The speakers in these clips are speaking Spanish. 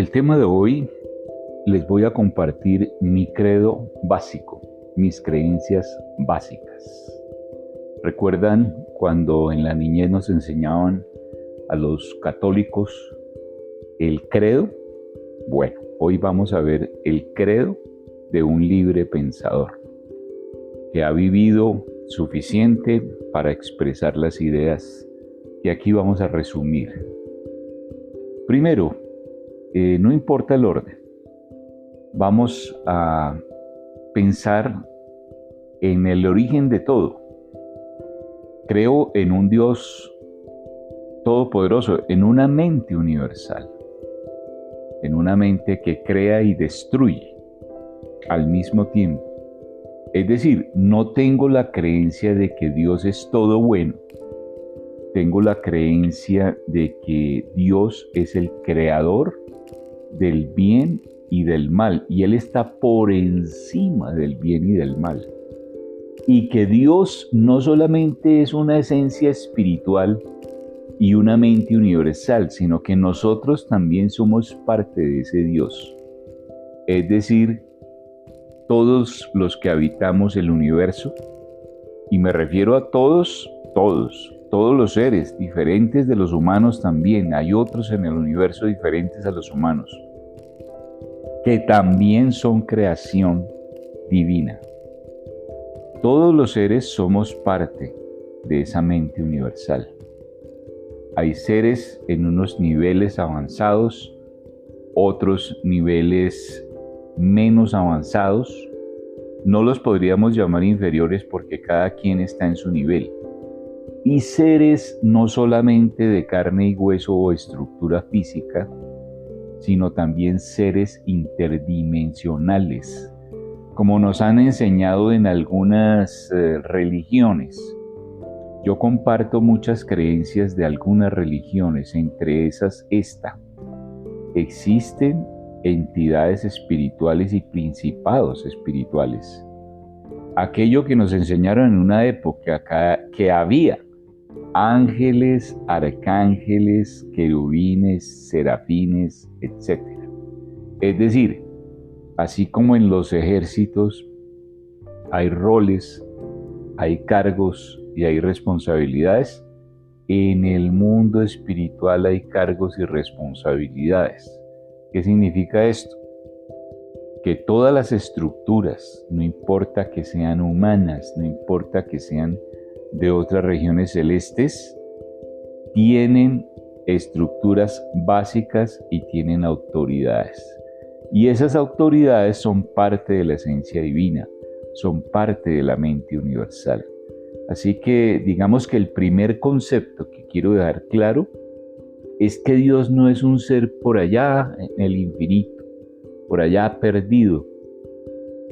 el tema de hoy les voy a compartir mi credo básico, mis creencias básicas. ¿Recuerdan cuando en la niñez nos enseñaban a los católicos el credo? Bueno, hoy vamos a ver el credo de un libre pensador que ha vivido suficiente para expresar las ideas que aquí vamos a resumir. Primero, no importa el orden, vamos a pensar en el origen de todo. Creo en un Dios todopoderoso, en una mente universal, en una mente que crea y destruye al mismo tiempo. Es decir, no tengo la creencia de que Dios es todo bueno. Tengo la creencia de que Dios es el creador del bien y del mal, y Él está por encima del bien y del mal. Y que Dios no solamente es una esencia espiritual y una mente universal, sino que nosotros también somos parte de ese Dios. Es decir, todos los que habitamos el universo, y me refiero a todos los seres, diferentes de los humanos también, hay otros en el universo diferentes a los humanos, que también son creación divina. Todos los seres somos parte de esa mente universal. Hay seres en unos niveles avanzados, otros niveles menos avanzados. No los podríamos llamar inferiores porque cada quien está en su nivel. Y seres no solamente de carne y hueso o estructura física, sino también seres interdimensionales, como nos han enseñado en algunas religiones. Yo comparto muchas creencias de algunas religiones, entre esas esta. Existen entidades espirituales y principados espirituales. Aquello que nos enseñaron en una época que había ángeles, arcángeles, querubines, serafines, etc. Es decir, así como en los ejércitos hay roles, hay cargos y hay responsabilidades, en el mundo espiritual hay cargos y responsabilidades. ¿Qué significa esto? Que todas las estructuras, no importa que sean humanas, no importa que sean de otras regiones celestes, tienen estructuras básicas y tienen autoridades. Y esas autoridades son parte de la esencia divina, son parte de la mente universal. Así que digamos que el primer concepto que quiero dejar claro es que Dios no es un ser por allá en el infinito, por allá perdido,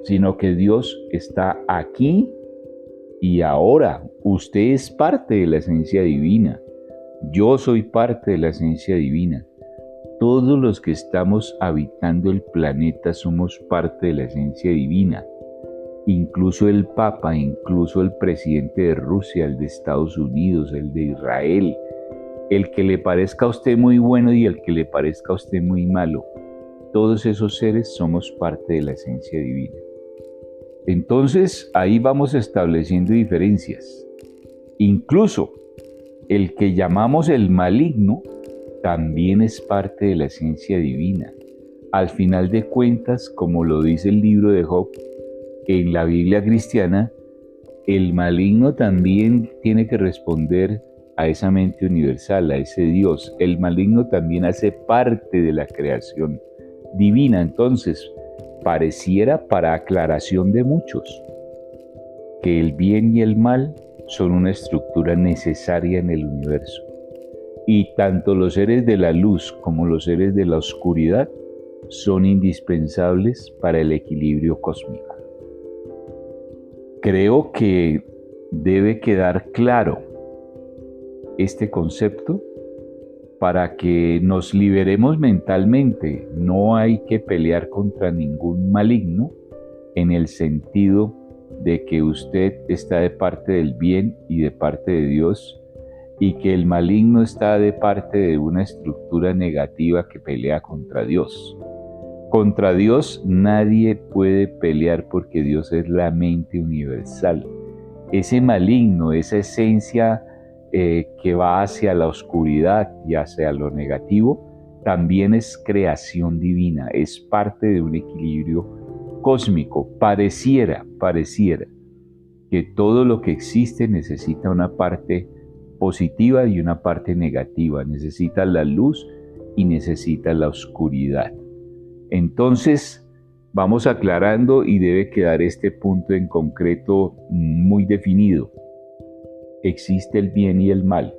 sino que Dios está aquí y ahora. Usted es parte de la esencia divina. Yo soy parte de la esencia divina. Todos los que estamos habitando el planeta somos parte de la esencia divina. Incluso el Papa, incluso el presidente de Rusia, el de Estados Unidos, el de Israel, el que le parezca a usted muy bueno y el que le parezca a usted muy malo. Todos esos seres somos parte de la esencia divina. Entonces, ahí vamos estableciendo diferencias. Incluso el que llamamos el maligno también es parte de la esencia divina. Al final de cuentas, como lo dice el libro de Job, en la Biblia cristiana, el maligno también tiene que responder a esa mente universal, a ese Dios. El maligno también hace parte de la creación divina. Entonces, pareciera, para aclaración de muchos, que el bien y el mal son una estructura necesaria en el universo. Y tanto los seres de la luz como los seres de la oscuridad son indispensables para el equilibrio cósmico. Creo que debe quedar claro este concepto para que nos liberemos mentalmente. No hay que pelear contra ningún maligno en el sentido de que usted está de parte del bien y de parte de Dios y que el maligno está de parte de una estructura negativa que pelea contra Dios. Contra Dios nadie puede pelear porque Dios es la mente universal. Ese maligno, esa esencia que va hacia la oscuridad y hacia lo negativo, también es creación divina, es parte de un equilibrio cósmico. Pareciera que todo lo que existe necesita una parte positiva y una parte negativa, necesita la luz y necesita la oscuridad. Entonces, vamos aclarando y debe quedar este punto en concreto muy definido. Existe el bien y el mal,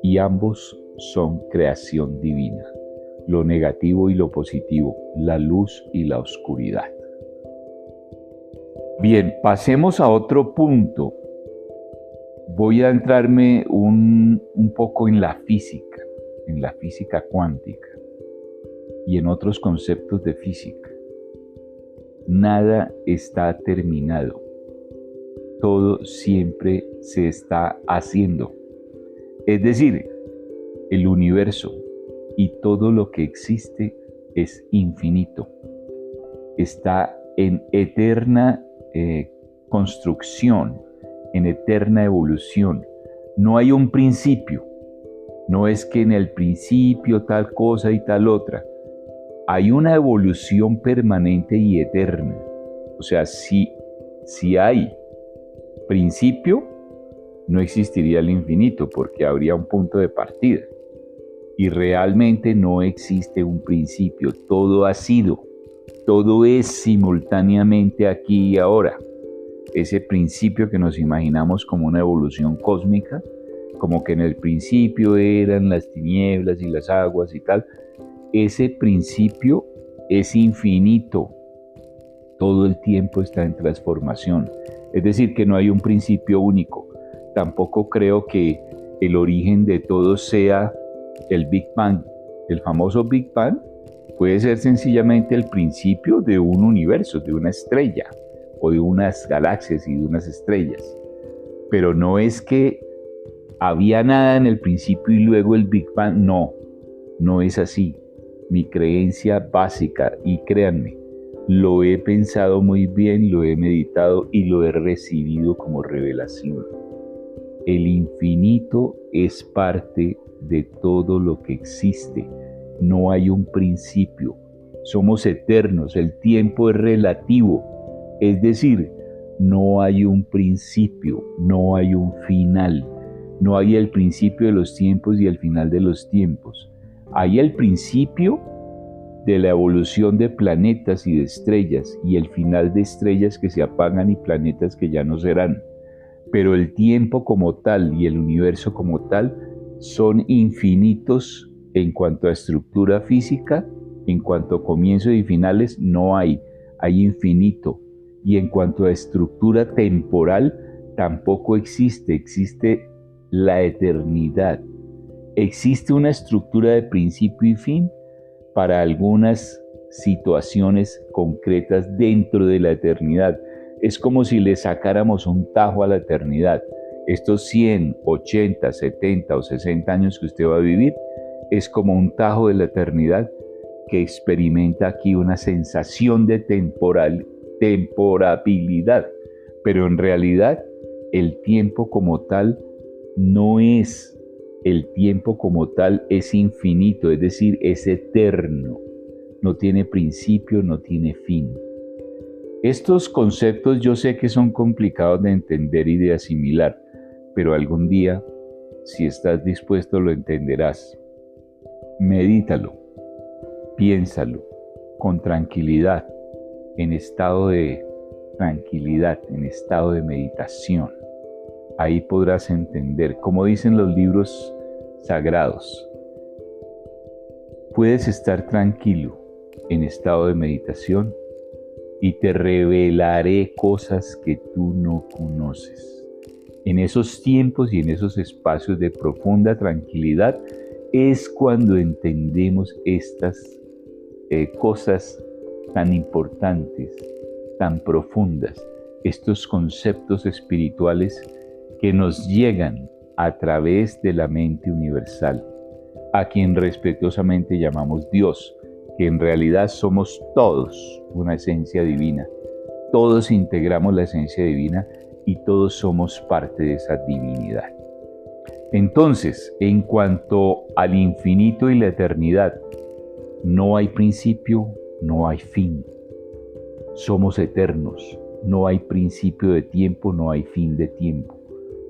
y ambos son creación divina. Lo negativo y lo positivo, la luz y la oscuridad. Bien, pasemos a otro punto. Voy a entrarme un poco en la física cuántica y en otros conceptos de física. Nada está terminado. Todo siempre se está haciendo. Es decir, el universo y todo lo que existe es infinito. Está en eterna construcción, en eterna evolución. No hay un principio. No es que en el principio tal cosa y tal otra. Hay una evolución permanente y eterna. O sea, si hay principio, no existiría el infinito porque habría un punto de partida. Y realmente no existe un principio. Todo ha sido. Todo es simultáneamente aquí y ahora. Ese principio que nos imaginamos como una evolución cósmica, como que en el principio eran las tinieblas y las aguas y tal, ese principio es infinito. Todo el tiempo está en transformación. Es decir, que no hay un principio único. Tampoco creo que el origen de todo sea el Big Bang. El famoso Big Bang puede ser sencillamente el principio de un universo, de una estrella, o de unas galaxias y de unas estrellas. Pero no es que había nada en el principio y luego el Big Bang. No es así. Mi creencia básica, y créanme, lo he pensado muy bien, lo he meditado y lo he recibido como revelación. El infinito es parte de todo lo que existe. No hay un principio. Somos eternos. El tiempo es relativo. Es decir, no hay un principio, no hay un final. No hay el principio de los tiempos y el final de los tiempos. Hay el principio de la evolución de planetas y de estrellas y el final de estrellas que se apagan y planetas que ya no serán. Pero el tiempo como tal y el universo como tal son infinitos en cuanto a estructura física, en cuanto a comienzos y finales no hay infinito. Y en cuanto a estructura temporal tampoco existe la eternidad. Existe una estructura de principio y fin para algunas situaciones concretas dentro de la eternidad. Es como si le sacáramos un tajo a la eternidad. Estos 100, 80, 70 o 60 años que usted va a vivir es como un tajo de la eternidad que experimenta aquí una sensación de temporabilidad. Pero en realidad el tiempo como tal no es. El tiempo como tal es infinito, es decir, es eterno. No tiene principio, no tiene fin. Estos conceptos yo sé que son complicados de entender y de asimilar, pero algún día, si estás dispuesto, lo entenderás. Medítalo, piénsalo, con tranquilidad, en estado de tranquilidad, en estado de meditación. Ahí podrás entender, como dicen los libros sagrados, puedes estar tranquilo en estado de meditación y te revelaré cosas que tú no conoces. En esos tiempos y en esos espacios de profunda tranquilidad es cuando entendemos estas cosas tan importantes, tan profundas, estos conceptos espirituales que nos llegan a través de la mente universal, a quien respetuosamente llamamos Dios, que en realidad somos todos una esencia divina. Todos integramos la esencia divina y todos somos parte de esa divinidad. Entonces, en cuanto al infinito y la eternidad, no hay principio, no hay fin. Somos eternos. No hay principio de tiempo, no hay fin de tiempo.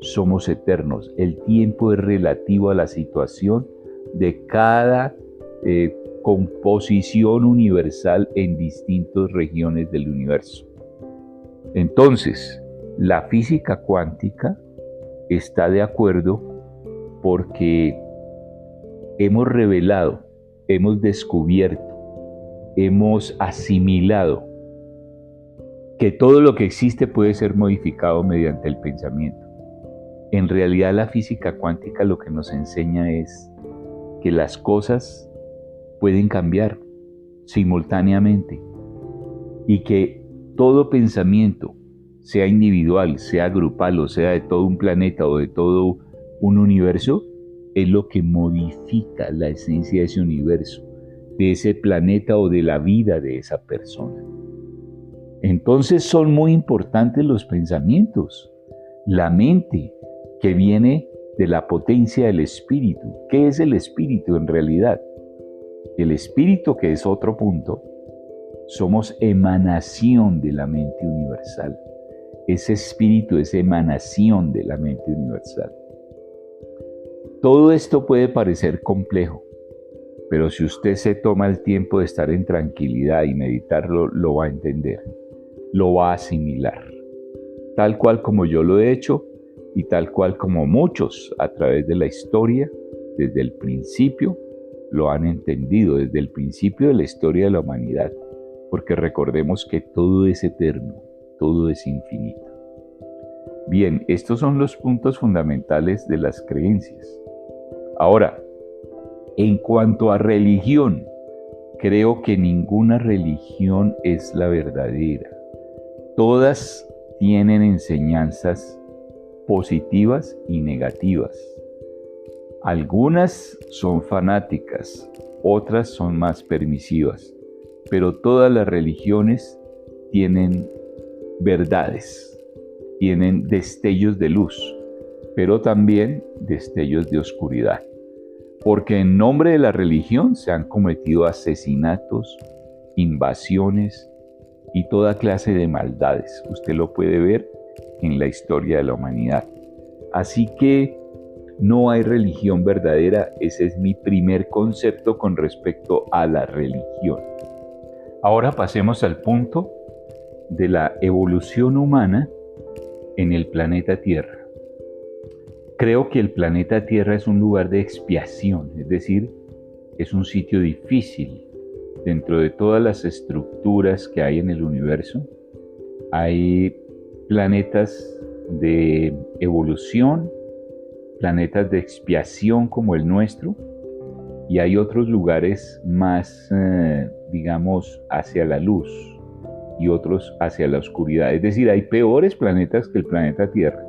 Somos eternos. El tiempo es relativo a la situación de cada composición universal en distintas regiones del universo. Entonces, la física cuántica está de acuerdo porque hemos revelado, hemos descubierto, hemos asimilado que todo lo que existe puede ser modificado mediante el pensamiento. En realidad, la física cuántica lo que nos enseña es que las cosas pueden cambiar simultáneamente y que todo pensamiento, sea individual, sea grupal, o sea de todo un planeta o de todo un universo, es lo que modifica la esencia de ese universo, de ese planeta o de la vida de esa persona. Entonces son muy importantes los pensamientos, la mente que viene de la potencia del espíritu. ¿Qué es el espíritu en realidad? El espíritu, que es otro punto, somos emanación de la mente universal. Ese espíritu es emanación de la mente universal. Todo esto puede parecer complejo, pero si usted se toma el tiempo de estar en tranquilidad y meditarlo, lo va a entender, lo va a asimilar, tal cual como yo lo he hecho y tal cual como muchos a través de la historia, desde el principio, lo han entendido, desde el principio de la historia de la humanidad, porque recordemos que todo es eterno, todo es infinito. Bien, estos son los puntos fundamentales de las creencias. Ahora, en cuanto a religión, creo que ninguna religión es la verdadera. Todas tienen enseñanzas positivas y negativas. Algunas son fanáticas, otras son más permisivas, pero todas las religiones tienen verdades, tienen destellos de luz, pero también destellos de oscuridad. Porque en nombre de la religión se han cometido asesinatos, invasiones y toda clase de maldades. Usted lo puede ver en la historia de la humanidad. Así que no hay religión verdadera. Ese es mi primer concepto con respecto a la religión. Ahora pasemos al punto de la evolución humana en el planeta Tierra. Creo que el planeta Tierra es un lugar de expiación, es decir, es un sitio difícil. Dentro de todas las estructuras que hay en el universo, hay planetas de evolución, planetas de expiación como el nuestro, y hay otros lugares más, digamos, hacia la luz y otros hacia la oscuridad. Es decir, hay peores planetas que el planeta Tierra.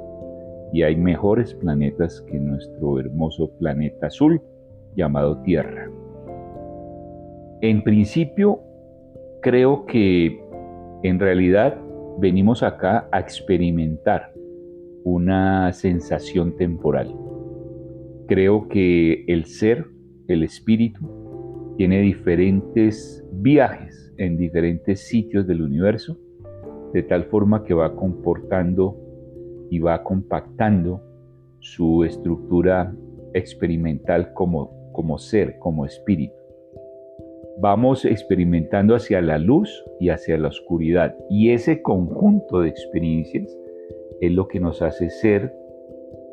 Y hay mejores planetas que nuestro hermoso planeta azul llamado Tierra. En principio, creo que en realidad venimos acá a experimentar una sensación temporal. Creo que el ser, el espíritu, tiene diferentes viajes en diferentes sitios del universo, de tal forma que va comportando y va compactando su estructura experimental como ser, como espíritu. Vamos experimentando hacia la luz y hacia la oscuridad, y ese conjunto de experiencias es lo que nos hace ser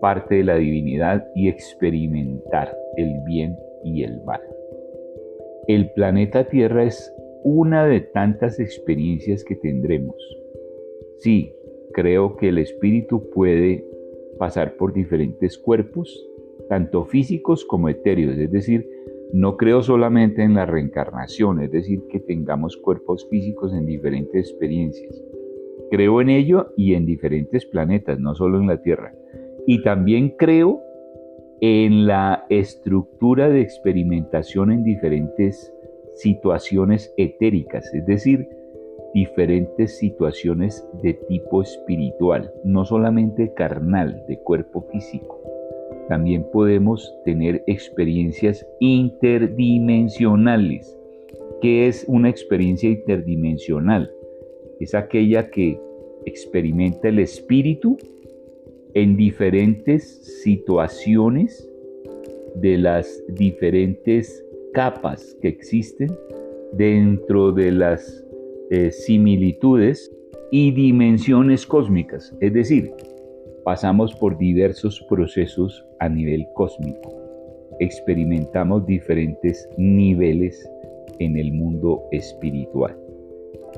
parte de la divinidad y experimentar el bien y el mal. El planeta Tierra es una de tantas experiencias que tendremos. Sí, creo que el espíritu puede pasar por diferentes cuerpos, tanto físicos como etéreos, es decir, no creo solamente en la reencarnación, es decir, que tengamos cuerpos físicos en diferentes experiencias. Creo en ello y en diferentes planetas, no solo en la Tierra. Y también creo en la estructura de experimentación en diferentes situaciones etéricas, es decir, diferentes situaciones de tipo espiritual, no solamente carnal, de cuerpo físico. También podemos tener experiencias interdimensionales. ¿Qué es una experiencia interdimensional? Es aquella que experimenta el espíritu en diferentes situaciones de las diferentes capas que existen dentro de las similitudes y dimensiones cósmicas. Es decir, pasamos por diversos procesos a nivel cósmico. Experimentamos diferentes niveles en el mundo espiritual.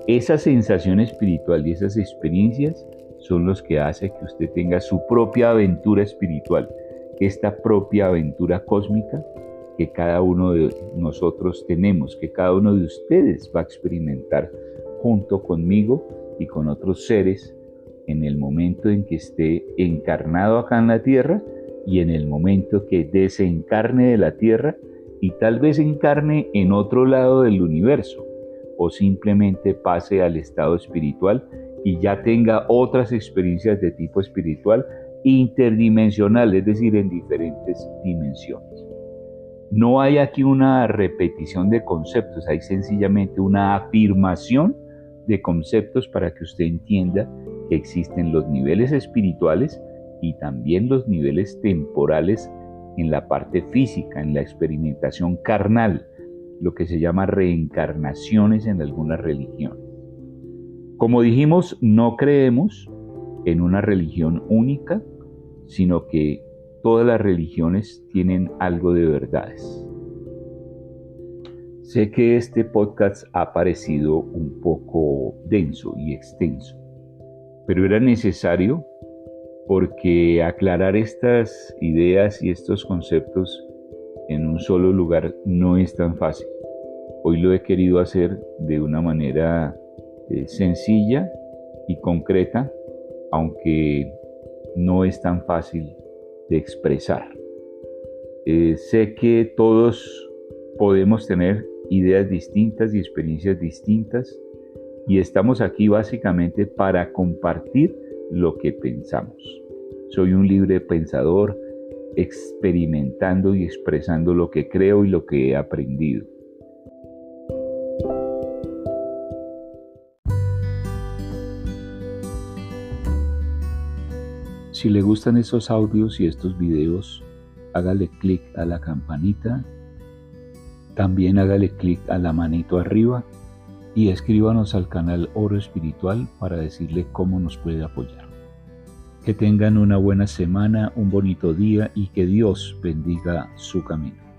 Esa sensación espiritual y esas experiencias son los que hacen que usted tenga su propia aventura espiritual, esta propia aventura cósmica que cada uno de nosotros tenemos, que cada uno de ustedes va a experimentar junto conmigo y con otros seres en el momento en que esté encarnado acá en la tierra y en el momento que desencarne de la tierra y tal vez encarne en otro lado del universo o simplemente pase al estado espiritual y ya tenga otras experiencias de tipo espiritual interdimensional, es decir, en diferentes dimensiones. No hay aquí una repetición de conceptos, hay sencillamente una afirmación de conceptos para que usted entienda que existen los niveles espirituales y también los niveles temporales en la parte física, en la experimentación carnal, lo que se llama reencarnaciones en algunas religiones. Como dijimos, no creemos en una religión única, sino que todas las religiones tienen algo de verdades. Sé que este podcast ha parecido un poco denso y extenso, pero era necesario porque aclarar estas ideas y estos conceptos en un solo lugar no es tan fácil. Hoy lo he querido hacer de una manera sencilla y concreta, aunque no es tan fácil de expresar. Sé que todos podemos tener ideas distintas y experiencias distintas y estamos aquí básicamente para compartir lo que pensamos. Soy un libre pensador experimentando y expresando lo que creo y lo que he aprendido. Si le gustan estos audios y estos videos, hágale clic a la campanita, también hágale clic a la manito arriba y escríbanos al canal Oro Espiritual para decirle cómo nos puede apoyar. Que tengan una buena semana, un bonito día y que Dios bendiga su camino.